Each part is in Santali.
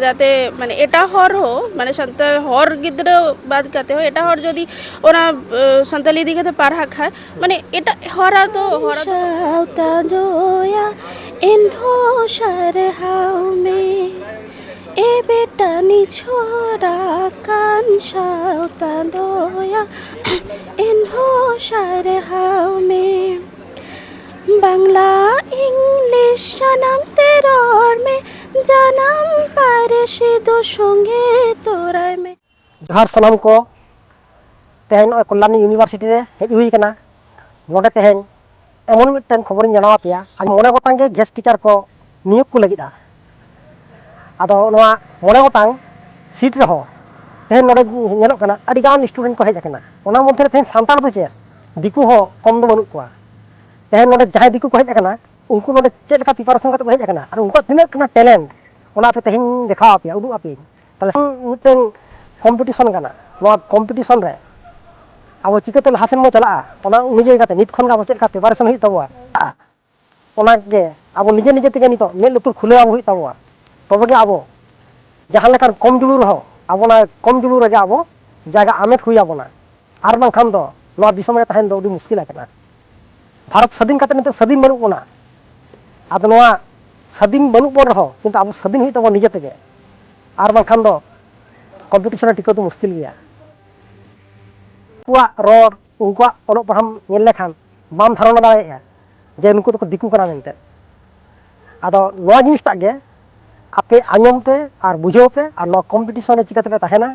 যাতে মানে এটা হর হো মানে সান্তাল হর গিদ্রা বাদ কাতে হো এটা হর যদি ওনা সান্তালি দিকে পারহা খায় মানে এটা হরা তো হরা সাউতা দোয়া ইনহো শারে হাউ মে এ বেটা নি ছোড়া কান সাউতা দোয়া ইনহো শারে হাউ মে বাংলা ইংলিশ জানাম তেরর মে জানাম পারসি দো সঙ্গে তোরাই মে जोहार सानाम को तेहन कल्याणी यूनिवर्सिटी रे हेज हुई कना नोडे तेहन एमन मिटन खबर जाना पेया आज मोने गोटांग गे गेस्ट टीचर को नियोग को लगिदा आदो नोआ मोने गोटांग सीट रे हो तेहन नोडे नेलो कना अडी गान स्टूडेंट को हेज कना ओना मध्य रे तेहन सांताल दो चे दिकु हो कम दो बनु कोआ तेहन नोडे जहां दिकु को हेज कना उनको नोडे चेक का प्रिपरेशन का तो हेज कना और उनको तिना कना टैलेंट ओना पे तेहन देखा पेया उदु आपे ताले मिटन कम्पिटिशन कना नोआ कम्पिटिशन रे अब चिकाते लहासेन मो चला ओना निजे काते नित खन का चेक का प्रिपरेशन हुई तबवा ओना के अब निजे निजे तेगे नितो मे लुतुर खुले अब हुई तबवा तबे के अब जहां लेकर कम जुलुर हो अब ना कम जुलुर रे अब जागा आमेट हुई अब ना आर बां खान दो नोआ दिसम रे तहन दो उडी मुश्किल कना भारत स्वाधीन काते नितो स्वाधीन बनु कोना आद नोआ स्वाधीन बनु पर हो किंतु अब स्वाधीन हुई तबो निजे तेगे आर बां खान दो कम्पिटिशन टिका तो मुश्किल गया उनकुआ रोड उनकुआ ओलो पढ़ाम नेल लेखान बाम धारणा दाड़ेया जे नुकु तो दिकु कना मेनते आदो नोआ जिनिसटा गे आपे आंजम पे और बुझाव पे और नो कम्पिटिशन रे चिकाते पे तहेना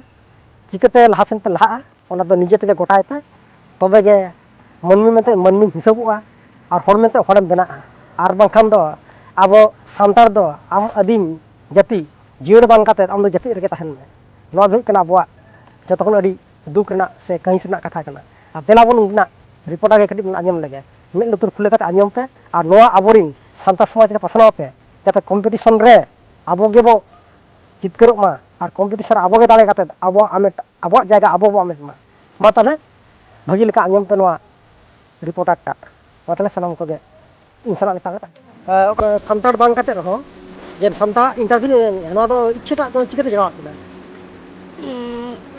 चिकाते लहासेन पे लहा ओना दो निजे तेगे गोटाय पे तबे गे मनमी मेते मनमी हिसाबुआ और हर मेते हरम बेना और बांखान दो आबो सांतार दो आम आदिम जाति जीवन बांग काते आम दो जफि रेगे तहन में नोआ दो कना अबवा जतखन अडी दुख रेना से कहिस रेना कथा कना आ तेला बन उना रिपोर्टर के कटी आंजम लगे मिद लुतुर खुले काते आंजम पे और नोआ आबोरिन सांता समाज रे पसनाव पे जाते कम्पिटिशन रे आबो गेबो जितकरो मा और कम्पिटिशन आबो गे दाड़े काते आबो आमेट आबो जायगा आबो बो आमेट मा ताले भागी लेका आंजम पे नोआ रिपोर्टर टा मा ताले सनाम को गे इंसाना लेका सांताड़ बांग काते रहो जे सांता इंटरव्यू नोआ दो इच्छाटा दो चिकाते जवाब ना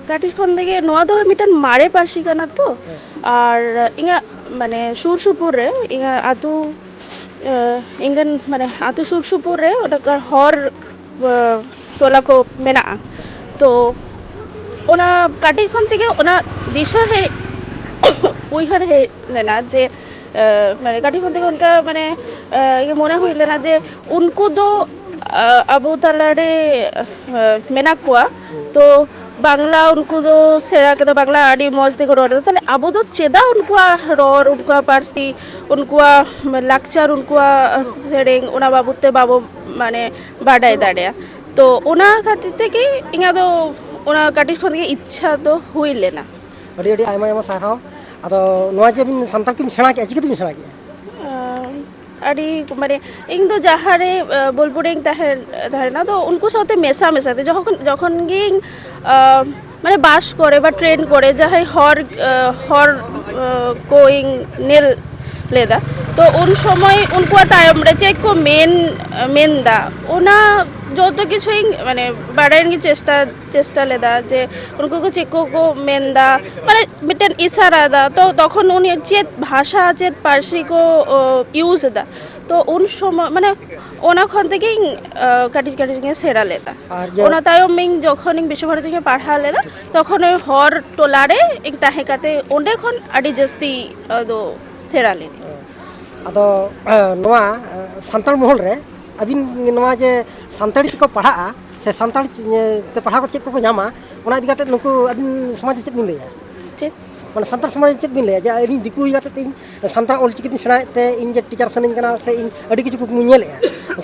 काटिस खन देगे नोआ दो मिटन मारे पारसी कना तो और इंगा माने सुर सुपुर रे इंगा आतु इंगन माने आतु सुर सुपुर रे ओटा हर टोला को मेना तो ओना काटिस खन तेगे ओना दिशा है उइहर है लेना जे माने काटिस खन तेगे उनका माने ये मोना हुई लेना जे उनको दो अबो तलारे मेना कुआ तो बांग्ला उनको दो सेरा के तो बांग्ला आड़ी मौज ते को रोड ताले अबो दो चेदा उनको रोड उनको पारसी उनको लाक्चर उनको सेरेंग उना बाबूते बाबू माने बाडाय दाड़या तो उना खातिर ते के इंगा दो उना काटिस खन के इच्छा तो हुई लेना अडी अडी आयमा आयमा साराव आदो नोआ जे बिन संताल किम सेणा के चिकाते बिन सेणा के अड़ी माने इन दो जहारे बोलपुरेंग ताहे ना तो उनको साथे मेसा मेसाते जखन गिंग माने बास करे बा ट्रेन करे जहां हर हर कोइंग नेल लेदा तो उन समय उनको तायम रे चेक को मेन दा ओना जो तो किछु माने बाड़ाइन की चेष्टा लेदा जे उनको को चेक को मेन दा माने मिटन इशारा दा तो तखन उन चेत भाषा चेत पारसी को यूज दा तो उन समय माने ओना खन থেকে কাটিস কাটিস কে সেরা লেতা ওনা তায়ম মিং যখন বিশ্বভারতী কে পড়া লেতা তখন ওই হর টোলারে এক তাহেকাতে ওন্ডে খন আডি জস্তি দো সেরা লেতি আদো নোয়া সান্তাল মহল রে अबिन नोआ जे सानताड़ी को पढ़ा से सानताड़ी ते पढ़ा को चेक को नामा ओना इदी काते नुकु अबिन समाज चेक बिन लेया चेक माने सानताड़ समाज चेक बिन लेया जे इनी दिकु गाते इन सानताड़ ऑल चिकिति सेणा ते इन जे टीचर सनिन कना से इन अडी किछु को मुनेलेया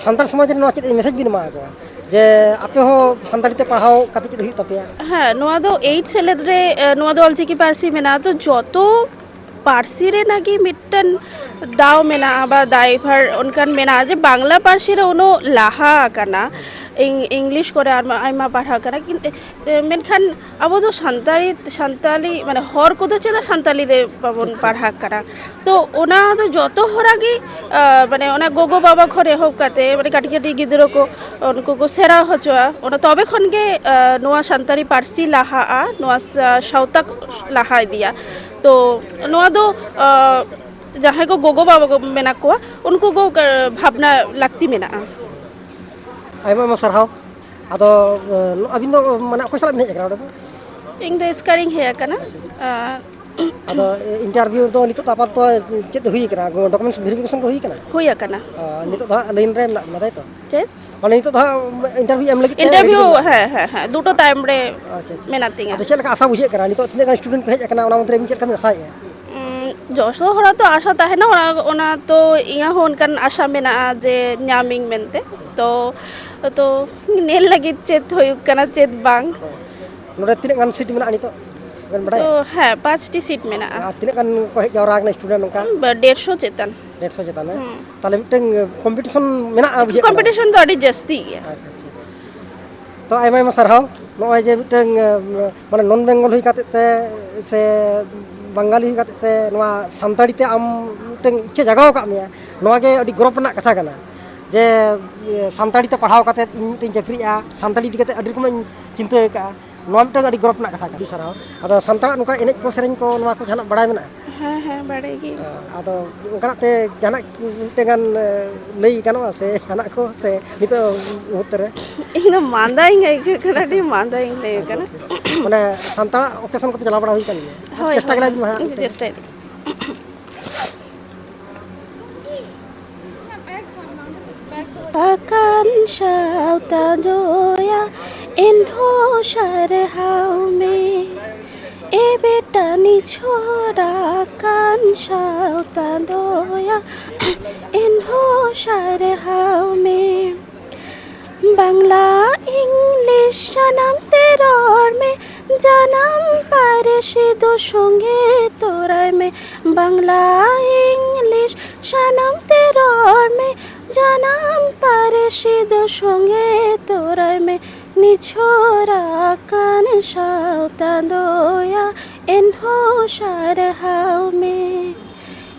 सानताड़ समाज रे नोआ चेक मेसेज बिन मा को जे आपे हो सानताड़ी ते पढ़ाओ काते चेक हुई तपेया हां नोआ दो 8 सेलेद रे नोआ दो ऑल चिकी पारसी मेना तो जतो पारसी रे नागी मिटन दाव मेना बा दाइभार उनकान मेना जे बांग्ला पारसी रे उनो लाहा काना इंग्लिश को आयमा पढ़ा कना मेनखान अब तो सानताली माने हर को चेदा सानताली रे बाबन पढ़ा कना तो ओना तो जतो होरागी माने ओना गोगो बाबा खरे होब काते माने काटी काटी गिद्रो को उनको को सेरा होचोआ ओना तबे खन गे नोआ सानताली पारसी लाहा नोआ सावता लाहा दिया तो नोआ दो जहाँ को गोगो बाबा को मेना को उनको को भावना लगती मेना आयमा सारहाव आदो अबिन दो माने अकोय साला हेज कना ᱤᱧ ᱫᱚ ᱥᱠᱟᱨᱤᱝ ᱦᱮᱡ ᱟᱠᱟᱱᱟ ᱟᱫᱚ ᱤᱱᱴᱟᱨᱵᱷᱤᱭᱩ ᱫᱚ ᱱᱤᱛᱚᱜ ᱫᱚ ᱟᱯᱟᱛᱚ ᱪᱮᱫ ᱦᱩᱭ ᱠᱟᱱᱟ ᱰᱚᱠᱩᱢᱮᱱᱴᱥ ᱵᱷᱮরিফᱤᱠᱮᱥᱚᱱ ᱠᱚ ᱦᱩᱭ ᱠᱟᱱᱟ ᱦᱩᱭ ᱟᱠᱟᱱᱟ ᱱᱤᱛᱚᱜ ᱫᱚ ᱞᱟᱭᱤᱱ ᱨᱮ ᱢᱮᱱᱟᱜ ᱵᱤᱱᱟ ᱛᱟᱭᱛᱚ ᱪᱮᱫ ᱢᱟᱱᱮ ᱱᱤᱛᱚᱜ ᱫᱚ ᱤᱱᱴᱟᱨᱵᱷᱤᱭᱩ ᱮᱢ ᱞᱟᱹᱜᱤᱫ ᱤᱱᱴᱟᱨᱵᱷᱤᱭᱩ ᱦᱮᱸ ᱫᱩᱴो ᱛᱟᱭᱚᱢ ᱨᱮ ᱢᱮᱱᱟᱜ ᱛᱤᱧᱟ ᱟᱫᱚ ᱪᱮᱫ ᱞᱮᱠᱟ ᱟᱥᱟ ᱵᱩᱡᱷᱟᱹᱜ ᱠᱟᱱᱟ ᱱᱤᱛᱚᱜ ᱛᱤᱱᱟᱹᱜ ᱜᱟᱱ ᱥᱴᱩᱰᱮᱱᱴ ᱠᱚ ᱦᱮᱡ ᱟᱠᱟᱱᱟ ᱚᱱᱟ ᱢᱚᱫᱽᱫᱷᱮ ᱨᱮ ᱪᱮᱫ ᱞᱮᱠᱟ ᱵᱤᱱ ᱟᱥᱟᱭᱮᱜᱼᱟ ᱡᱚᱥᱚ ᱦᱚᱲᱟᱜ ᱛᱚ ᱟᱥᱟ ᱛᱟᱦᱮᱱᱟ ᱚᱱᱟ ᱛᱚ ᱤᱧᱟᱹᱜ ᱦᱚᱸ ᱚᱱᱠᱟᱱ ᱟᱥᱟ ᱢᱮᱱᱟᱜᱼᱟ ᱡᱮ ᱧᱟᱢᱤᱧ ᱢᱮᱱᱛᱮ तो ᱧᱮᱞ ᱞᱟᱹᱜᱤᱫ ᱪᱮᱫ ᱦᱩᱭᱩᱜ ᱠᱟᱱᱟ ᱪᱮᱫ ᱵᱟᱝ ᱱᱚᱰᱮ ᱛᱤᱱᱟᱹᱜ ᱜᱟᱱ ᱥᱤᱴ ᱢᱮᱱᱟᱜᱼᱟ ᱱᱤᱛᱚᱜ तो ᱦᱮᱸ 5টি ᱥᱤᱴ ᱢᱮᱱᱟᱜᱼᱟ ᱟᱨ ᱛᱤᱱᱟᱹᱜ ᱜᱟᱱ ᱠᱚ ᱦᱮᱡ ᱡᱟᱣᱨᱟ ᱟᱠᱟᱱᱟ ᱥᱴᱩᱰᱮᱱᱴ ᱱᱚᱝᱠᱟ 150 ᱪᱮᱛᱟᱱ 150 ᱪᱮᱛᱟᱱ ᱛᱟᱦᱞᱮ ᱢᱤᱫᱴᱟᱝ ᱠᱚᱢᱯᱤᱴᱤᱥᱚᱱ ᱢᱮᱱᱟᱜᱼᱟ ᱵᱩᱡᱷᱟᱹᱜ ᱠᱟᱱᱟ ᱠᱚᱢᱯᱤᱴᱤᱥᱚᱱ ᱫᱚ ᱟᱹᱰᱤ ᱡᱟᱹᱥᱛᱤ ᱜᱮᱭᱟ तो आयमा सारहाव नॉय जे मिटन माने नॉन बेंगल हुई काते ते से बंगाली हुई काते ते नोआ सानताड़ी ते आम मिटन इच्छा जगाव का मिया नोआ के अडी ग्रुप ना कथा कना जे सानताड़ी ते पढ़ाव काते मिटन चक्रिया सानताड़ी दी काते अडी रकम चिंता का नोआ मिटन अडी ग्रुप ना कथा का सारहाव अदा सानताड़ा नुका एनेज को सेरेñ को नोआ को जहाना बड़ाय मेना हाँ बाड़ाय गी अदा उनका ते जहाना मिटन गान लई गानवा से जहाना को से नितो उतरे ᱤᱧ ᱫᱚ ᱢᱟᱸᱫᱟᱧ ᱟᱹᱭᱠᱟᱹᱜ ᱠᱟᱱᱟ ᱟᱹᱰᱤ ᱢᱟᱸᱫᱟᱧ ᱞᱟᱹᱭ ᱠᱟᱱᱟ माने सानताड़ा ओकेशन को चला बड़ा हुई कान गया चेष्टा गला बिन चेष्टाय Pakan shauta doya inho share hau me e beta ni chora kan shauta doya inho share hau me Bangla English জানাম তেরর মে জানাম পারে সিধু সঙ্গে তোরায় মে বাংলা ইংলিশ জানাম তেরর মে জানাম পারে সিধু সঙ্গে তোরায় মে নিছোরা কান সাউতা দয়া এনহো সারে হাও মে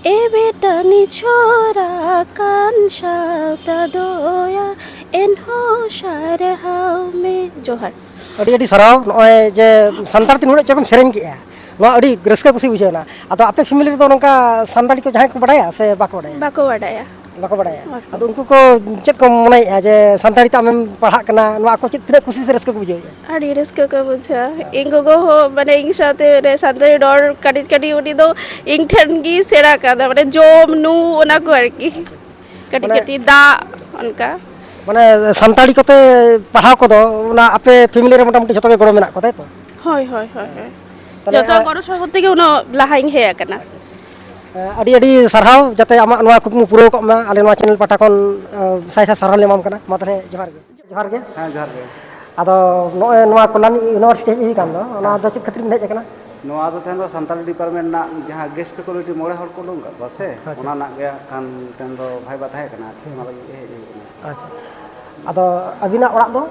ए बेटा निछोरा कान साउता दोया एनहो सारे हाउ में जोहार अडी अडी सराव नॉय जे सानताड़ तीन हुणे चकम सेरेñ केया नोआ अडी रस्का कुसी बुझेना अदो आपे फैमिली रे तो नोंका सानताड़ी को जहां को बडाया से बाको बडाया बाको बडाया अदो उनको को चेत को मनाया जे सानताड़ी त आमेम पढ़ा कना नोआ को चेत तिना खुशी से रस्का को बुझेया अडी रस्का को बुझा इंगो को माने इंग साथे रे सानताड़ी डर काटी काटी उनी दो इंग ठन की सेरा कादा माने जोम नु ओना को आरकी काटी काटी दा उनका माने सानताड़ी कोते पढ़ाव को दो ना आपे फैमिली रे मोटामुटी जतो के गड़ो मेना को ताई तो होय जतो गड़ो सहत के उनो लाहाइंग हे आकना अडी अडी सरहाव जाते आमा नोआ कुकमु पुरो को मा आले नोआ चैनल पाटा कोन साय साय सरहाव ले माम कना मा तले जोहार गे हां जोहार गे आदो नोआ कोलानी यूनिवर्सिटी ही कान दो ओना दो चित खत्री हेज कना नोआ दो तेन दो सानताली डिपार्टमेंट ना जहां गेस्ट फैकल्टी मोड़े हर को लुंगा बसे ओना ना गे कान तेन दो भाई बाथाय कना ओना लगी हेज कना अच्छा आदो अबिना ओड़ा दो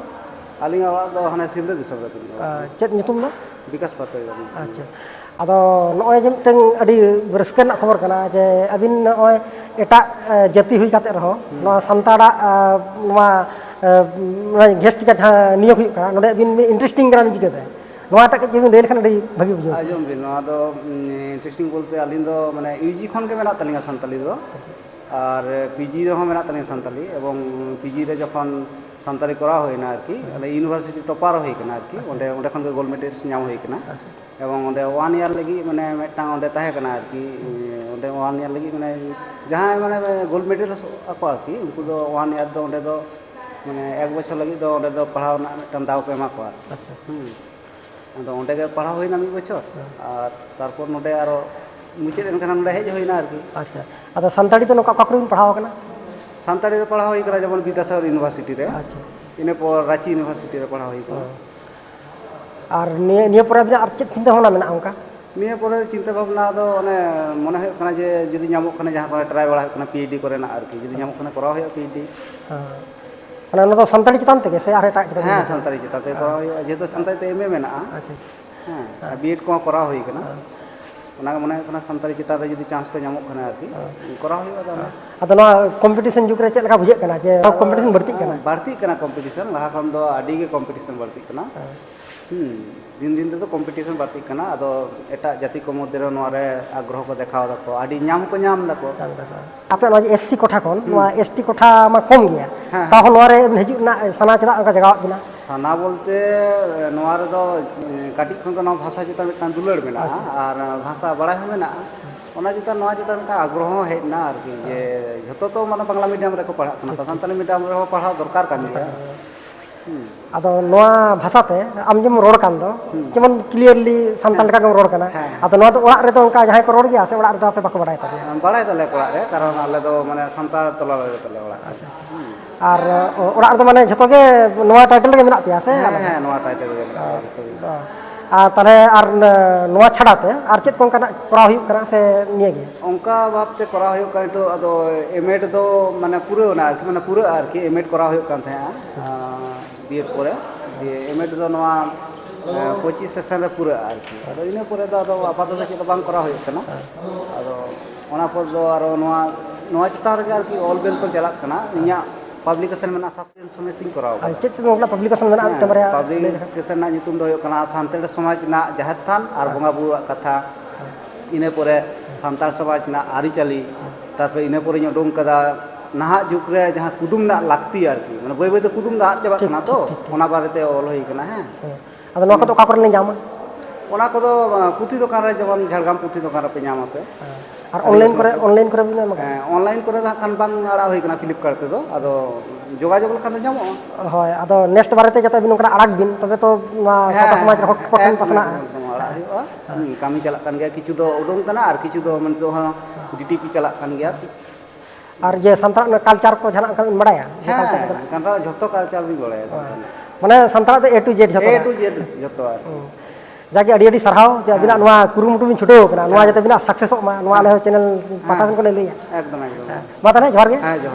आलिंगा ओड़ा दो हने सिलदे दिसब रे चेत नितुम दो विकास पातोय अच्छा आदो नॉय जे मिटन अडी रस्का ना खबर कना जे अबिन नॉय एटा जाति हुई काते रहो नोआ सानताड़ा नोआ गेस्ट टीचर जहां नियोग हुई कना नोडे अबिन इंटरेस्टिंग ग्राम जिगते नोआ टा के लेल खान अडी भागी बुझो आजम बिन नोआ दो इंटरेस्टिंग बोलते आलिन दो माने यूजी खन के मेना तलिंगा सानताली दो और पीजी रहो मेना तलिंगा सानताली एवं पीजी रे जखन सानताली करा होइना आरकी अले यूनिवर्सिटी टॉपर होई कना आरकी ओंडे ओंडे खन के गोल्ड मेडल्स ᱧᱟᱢ होई कना एवं ओंडे 1 ईयर लगी माने मेटा ओंडे ताहे कना आरकी ओंडे 1 ईयर लगी माने जहां माने गोल्ड मेडल ako आरकी उनको दो 1 ईयर दो ओंडे दो माने एक बछर लगी दो ओंडे दो पढ़ाव ना मेटा दाव को एमा को अच्छा अदो ओंडे के पढ़ाव होइना मी बछर और तारपर नोडे आरो मुचेद एनखान नोडे हेज होइना आरकी अच्छा अदो सानताड़ी तो नोका ककरुन पढ़ाव कना सानताड़ी तो पढ़ा हुई करा जब विद्यासागर यूनिवर्सिटी रे अच्छा इने पर रांची यूनिवर्सिटी रे पढ़ा हुई करा और निया पर अबिना और चेत चिंता होना मेना उनका निया पर चिंता भावना दो ओने मने होय कना जे जदि ᱧᱟᱢᱚᱜ कना जहां पर ट्राई बड़ा कना पीएचडी करे ना आरकी जदि ᱧᱟᱢᱚᱜ कना कराव होय पीएचडी ᱢᱟᱱᱮ ᱚᱱᱟ ᱫᱚ ᱥᱟᱱᱛᱟᱲᱤ ᱪᱮᱛᱟᱱ ᱛᱮᱜᱮ ᱥᱮ ᱟᱨ ᱮᱴᱟᱜ ᱪᱮᱛᱟᱱ ᱦᱮᱸ ᱥᱟᱱᱛᱟᱲᱤ ᱪᱮᱛᱟᱱ ᱛᱮ ᱠᱚᱨᱟᱣ ᱦᱩᱭᱩᱜᱼᱟ, ᱡᱮᱦᱮᱛु ᱥᱟᱱᱛᱟᱲᱤ ᱛᱮ ᱮᱢ ᱮ ᱢᱮᱱᱟᱜᱼᱟ, ᱟᱪᱪᱷᱟ ᱦᱮᱸ ᱵᱤᱮᱰ ᱠᱚᱦᱚᱸ ᱠᱚᱨᱟᱣ ᱦᱩᱭ ᱠᱟᱱᱟ, ᱚᱱᱟ ᱢᱚᱱᱮ ᱦᱩᱭᱩᱜ ᱠᱟᱱᱟ ᱥᱟᱱᱛᱟᱲᱤ ᱪᱮᱛᱟᱱ ᱨᱮ ᱡᱩᱫᱤ ᱪᱟᱱᱥ ᱠᱚ ᱧᱟᱢᱚᱜ ᱠᱟᱱᱟ ᱟᱨᱠᱤ ᱠᱚᱨᱟᱣ ᱦᱩᱭᱩᱜᱼᱟ ᱛᱟᱦᱚᱞᱮ᱾ ᱟᱫᱚ ᱱᱚᱣᱟ ᱠᱚᱢᱯᱤᱴᱤᱥᱚᱱ ᱡᱩᱜᱽ ᱨᱮ ᱪᱮᱫ ᱞᱮᱠᱟ ᱵᱩᱡᱷᱟᱹᱜ ᱠᱟᱱᱟ ᱡᱮ ᱠᱚᱢᱯᱤᱴᱤᱥᱚᱱ ᱵᱟᱹᱲᱛᱤᱜ ᱠᱟᱱᱟ? ᱵᱟᱹᱲᱛᱤᱜ ᱠᱟᱱᱟ ᱠᱚᱢᱯᱤᱴᱤᱥᱚᱱ, ᱞᱟᱦᱟ ᱠᱷᱚᱱ ᱫᱚ ᱟᱹᱰᱤ ᱜᱮ ᱠᱚᱢᱯᱤᱴᱤᱥᱚᱱ ᱵᱟᱹᱲᱛᱤᱜ ᱠᱟᱱᱟ, ᱫᱤᱱ ᱫᱤᱱ ᱛᱮᱫᱚ ᱠᱚᱢᱯᱤᱴᱤᱥᱚᱱ ᱵᱟᱹᱲᱛᱤᱜ ᱠᱟᱱᱟ, ᱟᱫᱚ ᱮᱴᱟᱜ ᱡᱟᱹᱛᱤ ᱠᱚ ᱢᱚᱫᱽᱫᱷᱮ ᱨᱮ ᱱᱚᱣᱟ ᱨᱮ ᱟᱜᱽᱨᱚᱦᱚ ᱠᱚ ᱫᱮᱠᱷᱟᱣ ᱫᱟᱠᱚ, ᱟᱹᱰᱤ ᱧᱟᱢ ᱦᱚᱸᱠᱚ ᱧᱟᱢ ᱫᱟᱠᱚ᱾ ᱟᱯᱮ ᱱᱚᱣᱟ ᱡᱮ ᱮᱥᱥᱤ ᱠᱳᱴᱟ ᱠᱷᱚᱱ ᱱᱚᱣᱟ ᱮᱥᱴᱤ ᱠᱳᱴᱟ ᱢᱟ ᱠᱚᱢ ᱜᱮᱭᱟ, ᱦᱮᱸ, ᱛᱟᱣᱦᱚᱸ ᱱᱚᱣᱟ ᱨᱮ ᱦᱤᱡᱩᱜ ᱨᱮᱱᱟᱜ ᱥᱟᱱᱟ ᱪᱮᱫᱟᱜ ᱚᱱᱠᱟ ᱡᱟᱜᱟᱣᱟᱜ ᱵᱤᱱᱟ? ᱥᱟᱱᱟ ᱵᱚᱞᱛᱮ ᱱᱚᱣᱟ ᱨᱮᱫᱚ ᱠᱟᱹᱴᱤᱡ ᱠᱷᱚᱱ ᱜᱮ ᱱᱚᱣᱟ ᱵᱷᱟষᱟ ᱪᱮᱛᱟᱱ ᱢᱤᱫᱴᱟᱝ ᱫᱩᱞᱟᱹᱲ ᱢᱮᱱᱟᱜᱼᱟ, ᱟᱨ ᱵᱷᱟষᱟ ᱵᱟᱲᱟᱭ ᱦᱚᱸ ᱢᱮᱱᱟᱜᱼᱟ, ᱚᱱᱟ ᱪᱮᱛᱟᱱ ᱱᱚᱣᱟ ᱪᱮᱛᱟᱱ ᱢᱤᱫᱴᱟᱝ ᱟᱜᱽᱨᱚᱦᱚ ᱦᱚᱸ ᱦᱮᱡ ᱮᱱᱟ ᱟᱨᱠᱤ, ᱡᱮ ᱡᱷᱚᱛᱚ ᱛᱚ ᱢᱟᱱᱮ ᱵᱟᱝᱞᱟ ᱢᱤᱰᱤᱭᱟᱢ ᱨᱮᱠᱚ ᱯᱟᱲᱦᱟᱜ ᱠᱟᱱᱟ, ᱛᱚ ᱥᱟᱱᱛᱟᱞᱤ ᱢᱤᱰᱤᱭᱟᱢ ᱨᱮᱦᱚᱸ ᱯᱟᱲᱦᱟᱣ ᱫᱚᱨᱠᱟর ᱠᱟᱱ ᱜᱮᱭᱟ᱾ ᱟᱫᱚ ᱱᱚᱣᱟ ᱵᱷᱟষᱟᱛᱮ ᱟᱢ ᱡᱮᱢ ᱨᱚᱲ ᱠᱟᱱ ᱫᱚ ᱡᱮᱢᱚᱱ ᱠᱞᱤᱭᱟᱨᱞᱤ ᱥᱟᱱᱛᱟᱲ ᱞᱮᱠᱟ ᱜᱮᱢ ᱨᱚᱲ ᱠᱟᱱᱟ, ᱦᱮᱸ, ᱟᱫᱚ ᱱᱚᱣᱟ ᱫᱚ ᱚᱲᱟᱜ ᱨᱮᱫᱚ ᱚᱱᱠᱟ ᱡᱟᱦᱟᱸᱭ ᱠᱚ ᱨᱚᱲ ᱜᱮᱭᱟ ᱥᱮ ᱚᱲᱟᱜ ᱨᱮᱫᱚ ᱟᱯᱮ ᱵᱟᱠᱚ ᱵᱟᱲᱟᱭ ᱛᱟᱯᱮᱭᱟ? ᱵᱟᱲᱟᱭ ᱛᱟᱞᱮ ᱚᱲᱟᱜ ᱨᱮ, ᱠᱟᱨᱚᱱ ᱟᱞᱮ ᱫᱚ ᱢᱟᱱᱮ ᱥᱟᱱᱛᱟᱲ ᱛᱚᱞᱟ ᱨᱮ ᱛᱟᱞᱮ ᱚᱲᱟᱜ᱾ ᱟᱨ ᱚᱲᱟᱜ ᱨᱮᱫᱚ ᱢᱟᱱᱮ ᱡᱷᱚᱛᱚ ᱜᱮ ᱱᱚᱣᱟ ᱴᱟᱭᱴᱮᱞ ᱨᱮᱜᱮ ᱢᱮᱱᱟᱜ ᱯᱮᱭᱟ ᱥᱮ ᱦᱮᱸ ᱟᱞᱟᱫᱟ? ᱦᱮᱸ, ᱱᱚᱣᱟ ᱴᱟᱭᱴᱮᱞ ᱨᱮᱜᱮ ᱢᱮᱱᱟᱜ ᱞᱮᱭᱟ ᱡᱷᱚᱛᱚ ᱜᱮ᱾ ᱟᱨ ᱛᱟᱦᱚᱞᱮ ᱟᱨ ᱱᱚᱣᱟ ᱪᱷᱟᱲᱟ ᱛᱮ ᱟᱨ ᱪᱮᱫ ᱠᱚ ᱚᱱᱠᱟᱱᱟᱜ ᱠᱚᱨᱟᱣ ᱦᱩᱭᱩᱜ ᱠᱟᱱᱟ ᱥᱮ ᱱᱤᱭᱟᱹᱜᱮ? ᱚᱱᱠᱟ ᱵᱷᱟᱵᱛᱮ ᱠᱚᱨᱟᱣ ᱦᱩᱭᱩᱜ ᱠᱟᱱᱟ ᱱᱤᱛᱚᱜ, ᱟᱫᱚ ᱮᱢᱮᱰ ᱫᱚ ᱢᱟᱱᱮ ᱯᱩᱨᱟᱹᱣᱱᱟ ᱟᱨᱠᱤ, ᱢᱟᱱᱮ ᱯᱩᱨᱟᱹᱜᱼᱟ ᱟᱨᱠᱤ, ᱮᱢᱮᱰ ᱠᱚᱨᱟᱣ ᱦᱩᱭᱩᱜ ᱠᱟᱱ ᱛᱟᱦᱮᱸᱜᱼᱟ ᱵᱤᱮᱰ ᱯᱚᱨᱮ, ᱫᱤᱭᱮ ᱮᱢᱮᱰ ᱫᱚ ᱱᱚᱣᱟ 25 ᱥᱮᱥᱚᱱ ᱨᱮ ᱯᱩᱨᱟᱹᱜᱼᱟ ᱟᱨᱠᱤ, ᱟᱫᱚ ᱤᱱᱟᱹ ᱯᱚᱨᱮ ᱫᱚ ᱟᱫᱚ ᱟᱯᱟᱛᱚᱛᱚ ᱪᱮᱫ ᱫᱚ ᱵᱟᱝ ᱠᱚᱨᱟᱣ ᱦᱩᱭᱩᱜ ᱠᱟᱱᱟ, ᱟᱫᱚ ᱚᱱᱟ ᱯᱚᱨ ᱫᱚ ᱟᱨᱚ ᱱᱚᱣᱟ ᱪᱮᱛᱟᱱ ᱨᱮᱜᱮ ᱟᱨᱠᱤ ᱚᱞ ᱵᱮᱞ ᱠᱚ ᱪᱟᱞᱟᱜ ᱠᱟᱱᱟ, ᱤᱧᱟᱹᱜ ᱯᱟᱵᱽᱞᱤᱠᱮᱥᱚᱱ ᱢᱮᱱᱟᱜᱼᱟ, ᱥᱟᱛᱴᱮᱱ ᱥᱚᱢᱮᱛ ᱤᱧ ᱠᱚᱨᱟᱣ ᱟᱨ ᱠᱟᱫᱟ᱾ ᱪᱮᱫ ᱪᱮᱫ ᱱᱚᱝᱠᱟᱱᱟᱜ ᱯᱟᱵᱽᱞᱤᱠᱮᱥᱚᱱ ᱢᱮᱱᱟᱜᱼᱟ ᱢᱤᱫᱴᱟᱝ ᱵᱟᱨᱭᱟ ᱞᱟᱹᱭ ᱞᱮᱠᱷᱟᱱ? ᱯᱟᱵᱽᱞᱤᱠᱮᱥᱚᱱ ᱨᱮᱱᱟᱜ ᱧᱩᱛᱩᱢ ᱫᱚ ᱦᱩᱭᱩᱜ ᱠᱟᱱᱟ ᱥᱟᱱᱛᱟᱲ ᱥᱚᱢᱟᱡᱽ ᱨᱮᱱᱟᱜ ᱡᱟᱦᱮᱨ ᱛᱷᱟᱱ ᱟᱨ ᱵᱚᱸᱜᱟ ᱵᱩᱨᱩᱣᱟᱜ ᱠᱟᱛᱷᱟ, ᱤᱱᱟᱹ ᱯᱚᱨᱮ ᱥᱟᱱᱛᱟᱲ ᱥᱚᱢᱟᱡᱽ ᱨᱮᱱᱟᱜ ᱟᱹᱨᱤᱪᱟᱹᱞᱤ, ᱛᱟᱨᱯᱚᱨᱮ ᱤᱱᱟᱹ ᱯᱚᱨᱮᱧ ᱩᱰᱩᱝ ᱠᱟᱫᱟ ᱱᱟᱦᱟᱜ ᱡᱩᱜᱽ ᱨᱮ ᱡᱟᱦᱟᱸ ᱠᱩᱫᱩᱢ ᱨᱮᱱᱟᱜ ᱞᱟᱹᱠᱛᱤ ᱟᱨᱠᱤ, ᱢᱟᱱᱮ ᱵᱟᱹᱭ ᱵᱟᱹᱭᱛᱮ ᱠᱩᱫᱩᱢ ᱫᱚ ᱟᱫ ᱪᱟᱵᱟᱜ ᱴᱷᱤᱠ ᱠᱟᱱᱟ ᱴᱷᱤᱠ ᱛᱚ, ᱴᱷᱤᱠ ᱴᱷᱤক। ᱚᱱᱟ ᱵᱟᱨᱮᱛᱮ ᱚᱞ ᱦᱩᱭ ᱠᱟᱱᱟ, ᱦᱮᱸ। ᱟᱫᱚ ᱱᱚᱣᱟ ᱠᱚᱫᱚ ᱚᱠᱟ ᱠᱚᱨᱮ ᱞᱮ ᱧᱟᱢᱟ? ᱚᱱᱟ ᱠᱚᱫᱚ ᱯᱩᱛᱷᱤ ᱫᱚᱠᱟᱱ ᱨᱮ, ᱡᱮᱢᱚᱱ ᱡᱷᱟᱲᱜᱨᱟᱢ ᱯᱩᱛᱷᱤ ᱫᱚᱠᱟᱱ ᱨᱮᱯᱮ ᱧᱟᱢᱟᱯᱮ। ᱟᱨ ᱟᱹᱫᱤᱵᱟᱹᱥᱤ ᱚᱱᱞᱟᱭᱤᱱ ᱠᱚᱨᱮ ᱵᱤᱱ ᱮᱢ ᱟᱠᱟᱫᱟ? ᱚᱱᱞᱟᱭᱤᱱ ᱠᱚᱨᱮ ᱫᱚ ᱦᱟᱸᱜ ᱠᱷᱟᱱ ᱵᱟᱝ ᱟᱲᱟᱜ ᱦᱩᱭ ᱠᱟᱱᱟ ᱯᱷᱤᱞᱤᱯᱠᱟᱨᱴ ᱛᱮᱫᱚ, ᱟᱫᱚ ᱡᱳᱜᱟᱡᱳᱜᱽ ᱞᱮᱠᱷᱟᱱ ᱫᱚ ᱧᱟᱢᱚᱜᱼᱟ। ᱦᱳᱭ, ᱟᱫᱚ ᱱᱮᱠᱥᱴ ᱵᱟᱨᱮᱛᱮ ᱡᱟᱛᱮ ᱟᱹᱵᱤᱱ ᱱᱚᱝᱠᱟᱱᱟᱜ ᱟᱲᱟᱜ ᱵᱤᱱ, ᱛᱚᱵᱮ ᱛᱚ ᱱᱚᱣᱟ ᱥᱟᱶᱛᱟ ᱥᱚᱢᱟᱡᱽ ᱨᱮ ᱦᱚᱲ ᱠᱚᱴᱷᱮᱱ ᱮᱠᱫᱚᱢ ᱯᱟᱥᱱᱟᱜᱼᱟ। ᱮᱠᱫᱚᱢ ᱟᱲᱟᱜ ᱦᱩᱭᱩᱜᱼᱟ, ᱠᱟᱹᱢᱤ ᱪᱟᱞᱟᱜ ᱠᱟᱱ ᱜᱮᱭᱟ, ᱠᱤᱪᱷᱩ ᱫᱚ ᱩᱰᱩᱝ ᱠᱟᱱᱟ ᱟᱨ ᱠᱤᱪᱷᱩ ᱫᱚ ᱱᱤᱛᱚᱜ ᱦᱚᱸ ᱰᱤᱴᱤᱯᱤ ᱪᱟᱞᱟᱜ ᱠᱟᱱ ᱜᱮᱭᱟ। ᱟᱨ ᱡᱮ ᱥᱟᱱᱛᱟᱲᱟᱜ ᱠᱟᱞᱪᱟᱨ ko ᱡᱟᱦᱟᱱᱟᱜ ᱚᱱᱠᱟ ᱵᱤᱱ ᱵᱟᱲᱟᱭᱟ? ᱡᱮ ᱠᱟᱞᱪᱟᱨ ᱦᱮᱸ, ᱠᱚᱫᱚ ᱥᱟᱱᱛᱟᱲ ᱡᱷᱚᱛᱚ ᱠᱟᱞᱪᱟᱨ ᱞᱤᱧ ᱵᱟᱲᱟᱭᱟ ᱥᱟᱱᱛᱟᱲ ᱨᱮᱱᱟᱜ। ᱢᱟᱱᱮ ᱥᱟᱱᱛᱟᱲᱟᱜ ᱫᱚ A to Z ᱡᱷᱚᱛᱚ A ᱱᱟᱜ? to Z ᱡᱷᱚᱛᱚ ᱟᱨᱠᱤ। ᱡᱟᱜᱮ ᱟᱹᱰᱤ ᱟᱹᱰᱤ ᱥᱟᱨᱦᱟᱣ ᱡᱮ ᱟᱵᱤᱱᱟᱜ ᱦᱮᱸ ᱱᱚᱣᱟ ᱠᱩᱨᱩᱢᱩᱴᱩ ᱵᱤᱱ ᱪᱷᱩᱴᱟᱹᱣ ᱠᱟᱱᱟ, ᱱᱚᱣᱟ ᱦᱮᱸ ᱡᱟᱛᱮ ᱟᱵᱤᱱᱟᱜ ᱥᱟᱠᱥᱮᱥᱚᱜ ᱢᱟ, ᱱᱚᱣᱟ ᱦᱮᱸ ᱟᱞᱮ ᱦᱚᱸ ᱪᱮᱱᱮᱞ ᱯᱟᱦᱴᱟ ᱦᱮᱸ ᱥᱮᱱ ᱠᱷᱚᱱ ᱞᱮ ᱞᱟᱹᱭᱟ। ᱮᱠᱫᱚᱢ ᱮᱠᱫᱚᱢ। ᱢᱟ ᱛᱟᱦᱚᱞᱮ ᱡᱚᱦᱟᱨ ᱜᱮ। ᱦᱮᱸ, ᱡᱚᱦᱟᱨ।